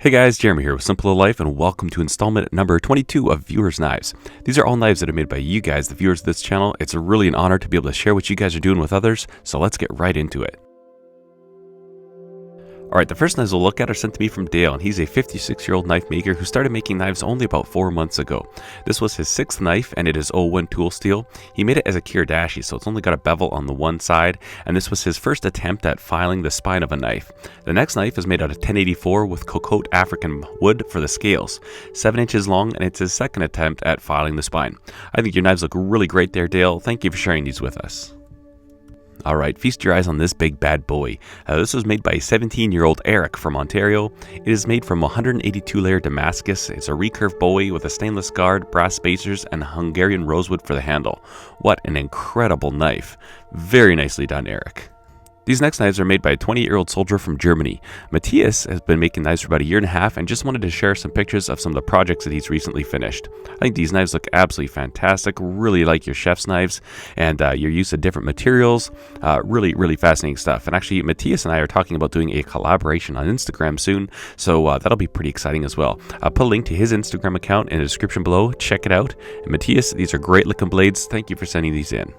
Hey guys, Jeremy here with Simple Life, and welcome to installment number 22 of Viewers Knives. These are all knives that are made by you guys, the viewers of this channel. It's really an honor to be able to share what you guys are doing with others, so let's get right into it. Alright, the first knives we'll look at are sent to me from Dale, and he's a 56-year-old knife maker who started making knives only about 4 months ago. This was his 6th knife, and it is 01 tool steel. He made it as a Kiradashi, so it's only got a bevel on the one side, and this was his first attempt at filing the spine of a knife. The next knife is made out of 1084 with Cocotte African wood for the scales. 7 inches long, and it's his second attempt at filing the spine. I think your knives look really great there, Dale. Thank you for sharing these with us. Alright, feast your eyes on this big bad boy. This was made by 17-year-old Eric from Ontario. It is made from 182 layer Damascus. It's a recurve bowie with a stainless guard, brass spacers, and Hungarian rosewood for the handle. What an incredible knife. Very nicely done, Eric. These next knives are made by a 28-year-old soldier from Germany. Matthias has been making knives for about a year and a half and just wanted to share some pictures of some of the projects that he's recently finished. I think these knives look absolutely fantastic. Really like your chef's knives and your use of different materials. Really fascinating stuff. And actually, Matthias and I are talking about doing a collaboration on Instagram soon, so that'll be pretty exciting as well. I'll put a link to his Instagram account in the description below. Check it out. And Matthias, these are great looking blades. Thank you for sending these in.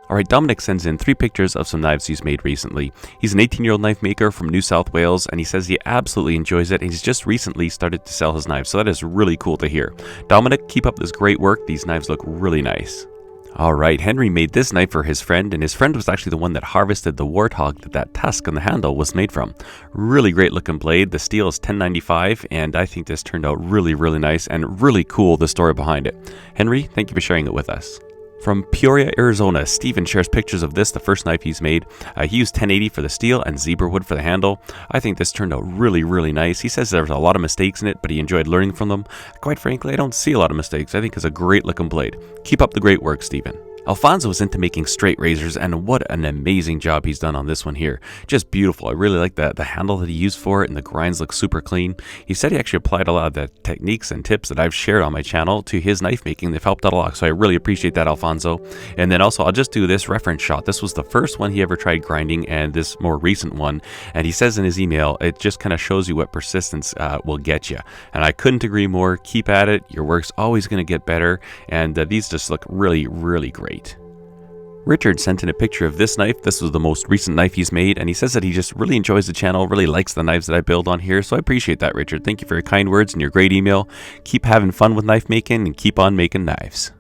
Alright, Dominic sends in 3 pictures of some knives he's made recently. He's an 18-year-old knife maker from New South Wales, and he says he absolutely enjoys it, and he's just recently started to sell his knives, so that is really cool to hear. Dominic, keep up this great work. These knives look really nice. Alright, Henry made this knife for his friend, and his friend was actually the one that harvested the warthog that tusk on the handle was made from. Really great looking blade. The steel is 1095, and I think this turned out really nice and really cool, the story behind it. Henry, thank you for sharing it with us. From Peoria, Arizona, Steven shares pictures of this, the first knife he's made. He used 1080 for the steel and zebra wood for the handle. I think this turned out really nice. He says there was a lot of mistakes in it, but he enjoyed learning from them. Quite frankly, I don't see a lot of mistakes. I think it's a great looking blade. Keep up the great work, Steven. Alfonso is into making straight razors, and what an amazing job he's done on this one here. Just beautiful. I really like the handle that he used for it, and the grinds look super clean. He said he actually applied a lot of the techniques and tips that I've shared on my channel to his knife making. They've helped out a lot, so I really appreciate that, Alfonso. And then also, I'll just do this reference shot. This was the first one he ever tried grinding, and this more recent one. And he says in his email, it just kind of shows you what persistence will get you. And I couldn't agree more. Keep at it. Your work's always going to get better, and these just look really great. Richard sent in a picture of this knife. This was the most recent knife he's made, and he says that he just really enjoys the channel, really likes the knives that I build on here, so I appreciate that, Richard. Thank you for your kind words and your great email. Keep having fun with knife making and keep on making knives.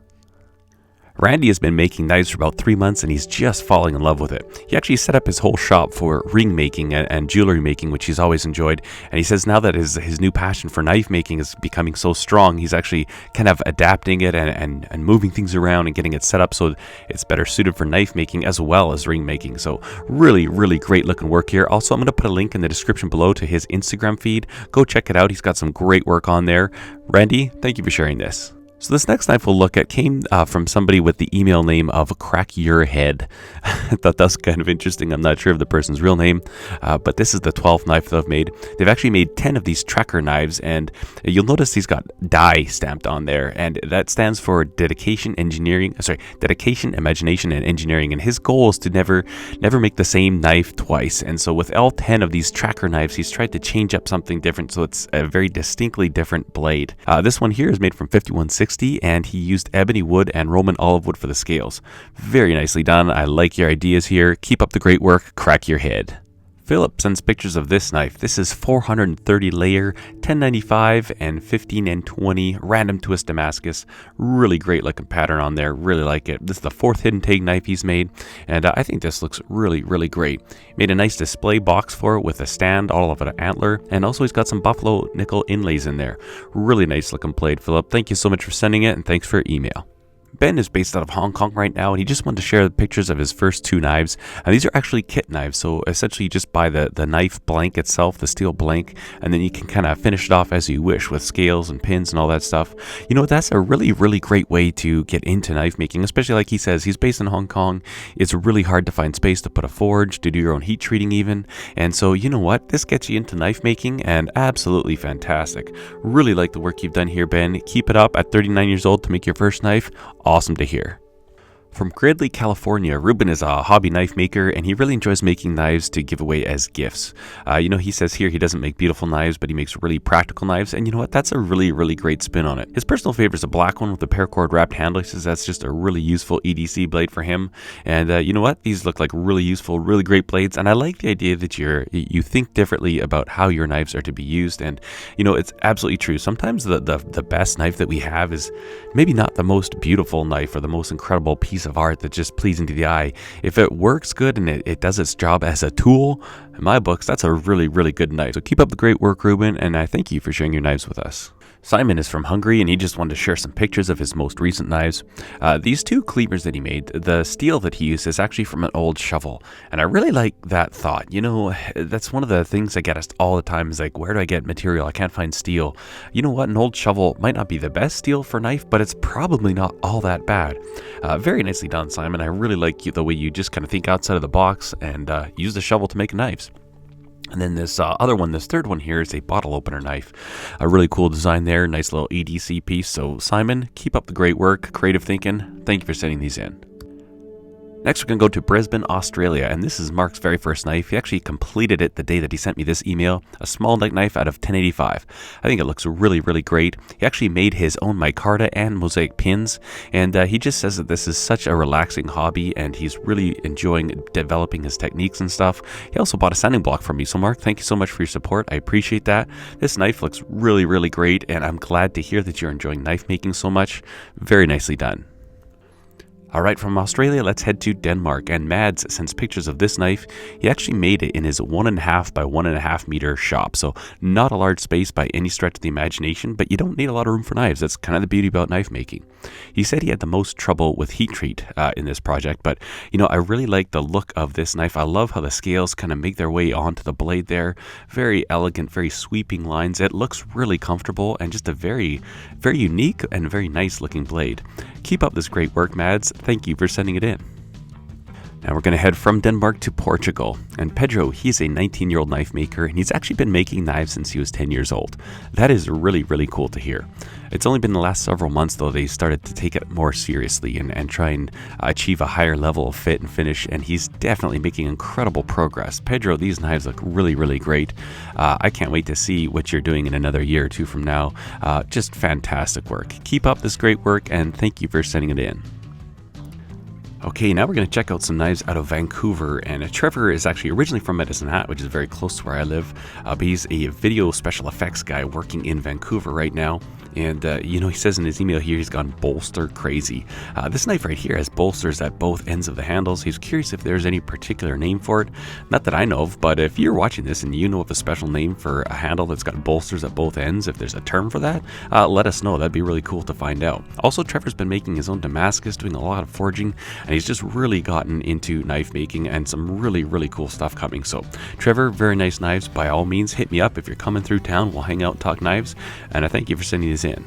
Randy has been making knives for about 3 months, and he's just falling in love with it. He actually set up his whole shop for ring making and jewelry making, which he's always enjoyed. And he says now that his new passion for knife making is becoming so strong, he's actually kind of adapting it and moving things around and getting it set up so it's better suited for knife making as well as ring making. So really great looking work here. Also, I'm going to put a link in the description below to his Instagram feed. Go check it out. He's got some great work on there. Randy, thank you for sharing this. So this next knife we'll look at came from somebody with the email name of Crack Your Head. I thought that was kind of interesting. I'm not sure of the person's real name, but this is the 12th knife that I've made. They've actually made 10 of these tracker knives, and you'll notice he's got die stamped on there, and that stands for dedication, imagination, and engineering. And his goal is to never make the same knife twice. And so with all 10 of these tracker knives, he's tried to change up something different, so it's a very distinctly different blade. This one here is made from 5160. And he used ebony wood and Roman olive wood for the scales. Very nicely done. I like your ideas here. Keep up the great work. Crack your head. Philip sends pictures of this knife. This is 430 layer, 1095 and 15 and 20 random twist Damascus. Really great looking pattern on there. Really like it. This is the 4th hidden tag knife he's made, and I think this looks really great. Made a nice display box for it with a stand, all of an antler, and also he's got some buffalo nickel inlays in there. Really nice looking blade, Philip. Thank you so much for sending it, and thanks for your email. Ben is based out of Hong Kong right now, and he just wanted to share the pictures of his first 2 knives. And these are actually kit knives, so essentially you just buy the knife blank itself, the steel blank, and then you can kind of finish it off as you wish with scales and pins and all that stuff. You know, that's a really great way to get into knife making, especially like he says, he's based in Hong Kong. It's really hard to find space to put a forge, to do your own heat treating even. And so, you know what? This gets you into knife making, and absolutely fantastic. Really like the work you've done here, Ben. Keep it up at 39 years old to make your first knife. Awesome to hear. From Gridley, California, Ruben is a hobby knife maker and he really enjoys making knives to give away as gifts. He says here he doesn't make beautiful knives, but he makes really practical knives, and you know what? That's a really, really great spin on it. His personal favorite is a black one with a paracord wrapped handle. He says that's just a really useful EDC blade for him. And you know what? These look like really useful, really great blades, and I like the idea that you think differently about how your knives are to be used. And it's absolutely true. Sometimes the best knife that we have is maybe not the most beautiful knife or the most incredible piece of art that's just pleasing to the eye. If it works good and it does its job as a tool, in my books, that's a really, really good knife. So keep up the great work, Ruben, and I thank you for sharing your knives with us. Simon is from Hungary, and he just wanted to share some pictures of his most recent knives. These two cleavers that he made, the steel that he used is actually from an old shovel, and I really like that thought. That's one of the things I get asked all the time is like, where do I get material? I can't find steel. You know what? An old shovel might not be the best steel for a knife, but it's probably not all that bad. Very nicely done, Simon. I really like the way you just kind of think outside of the box and use the shovel to make knives. And then this this third one here is a bottle opener knife. A really cool design there, nice little EDC piece. So Simon, keep up the great work, creative thinking. Thank you for sending these in. Next, we're going to go to Brisbane, Australia, and this is Mark's very first knife. He actually completed it the day that he sent me this email, a small neck knife out of 1085. I think it looks really, really great. He actually made his own micarta and mosaic pins, and he just says that this is such a relaxing hobby, and he's really enjoying developing his techniques and stuff. He also bought a sanding block from me, so Mark, thank you so much for your support. I appreciate that. This knife looks really, really great, and I'm glad to hear that you're enjoying knife making so much. Very nicely done. Alright, from Australia, let's head to Denmark, and Mads sends pictures of this knife. He actually made it in his 1.5 by 1.5 meter shop, so not a large space by any stretch of the imagination, but you don't need a lot of room for knives. That's kind of the beauty about knife making. He said he had the most trouble with heat treat in this project, but I really like the look of this knife. I love how the scales kind of make their way onto the blade there. Very elegant, very sweeping lines. It looks really comfortable and just a very, very unique and very nice looking blade. Keep up this great work, Mads. Thank you for sending it in. Now we're going to head from Denmark to Portugal. And Pedro, he's a 19-year-old knife maker, and he's actually been making knives since he was 10 years old. That is really, really cool to hear. It's only been the last several months, though, they started to take it more seriously and try and achieve a higher level of fit and finish, and he's definitely making incredible progress. Pedro, these knives look really, really great. I can't wait to see what you're doing in another year or two from now. Just fantastic work. Keep up this great work, and thank you for sending it in. Okay, now we're going to check out some knives out of Vancouver, and Trevor is actually originally from Medicine Hat, which is very close to where I live, but he's a video special effects guy working in Vancouver right now. And, he says in his email here he's gone bolster crazy. This knife right here has bolsters at both ends of the handles. He's curious if there's any particular name for it. Not that I know of, but if you're watching this and you know of a special name for a handle that's got bolsters at both ends, if there's a term for that, let us know. That'd be really cool to find out. Also, Trevor's been making his own Damascus, doing a lot of forging, and he's just really gotten into knife making and some really, really cool stuff coming. So, Trevor, very nice knives. By all means, hit me up if you're coming through town. We'll hang out and talk knives, and I thank you for sending these in.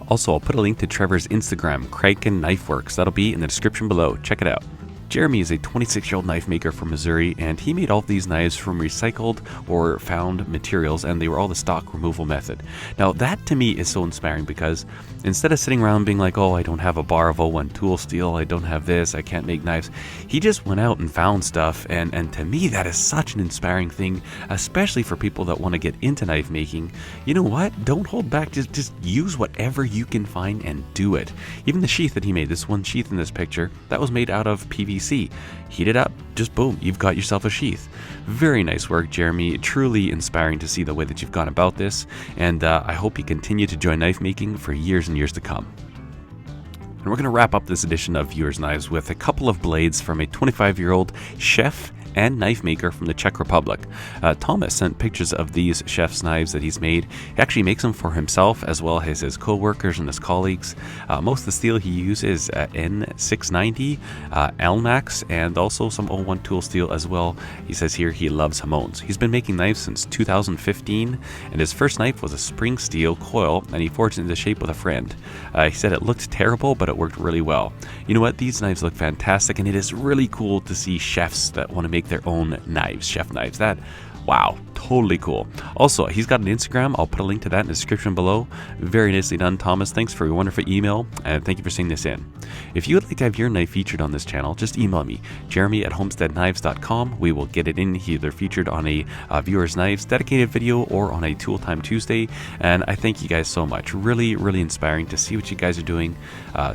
Also, I'll put a link to Trevor's Instagram, Kraken Knife Works. That'll be in the description below. Check it out. Jeremy is a 26-year-old knife maker from Missouri, and he made all of these knives from recycled or found materials, and they were all the stock removal method. Now, that to me is so inspiring because instead of sitting around being like, oh, I don't have a bar of 01 tool steel, I don't have this, I can't make knives, he just went out and found stuff, and to me that is such an inspiring thing, especially for people that want to get into knife making. You know what? Don't hold back, just use whatever you can find and do it. Even the sheath that he made, this one sheath in this picture, that was made out of PVC. Heat it up, just boom, you've got yourself a sheath. Very nice work, Jeremy. Truly inspiring to see the way that you've gone about this, and I hope you continue to enjoy knife making for years and years to come. And we're going to wrap up this edition of Viewers Knives with a couple of blades from a 25-year-old chef and knife maker from the Czech Republic. Thomas sent pictures of these chef's knives that he's made. He actually makes them for himself as well as his co-workers and his colleagues. Most of the steel he uses N690, Elmax, and also some 01 tool steel as well. He says here he loves Hamones. He's been making knives since 2015, and his first knife was a spring steel coil, and he forged it into shape with a friend. He said it looked terrible, but it worked really well. You know what? These knives look fantastic, and it is really cool to see chefs that want to make their own knives, chef knives. That Wow, totally cool. Also, he's got an Instagram. I'll put a link to that in the description below. Very nicely done, Thomas. Thanks for your wonderful email, and thank you for sending this in. If you would like to have your knife featured on this channel, just email me, jeremy@homesteadknives.com. We will get it in either featured on a Viewers Knives dedicated video or on a Tool Time Tuesday. And I thank you guys so much. Really, really inspiring to see what you guys are doing.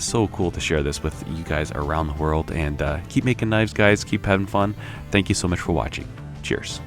So cool to share this with you guys around the world. And keep making knives, guys. Keep having fun. Thank you so much for watching. Cheers.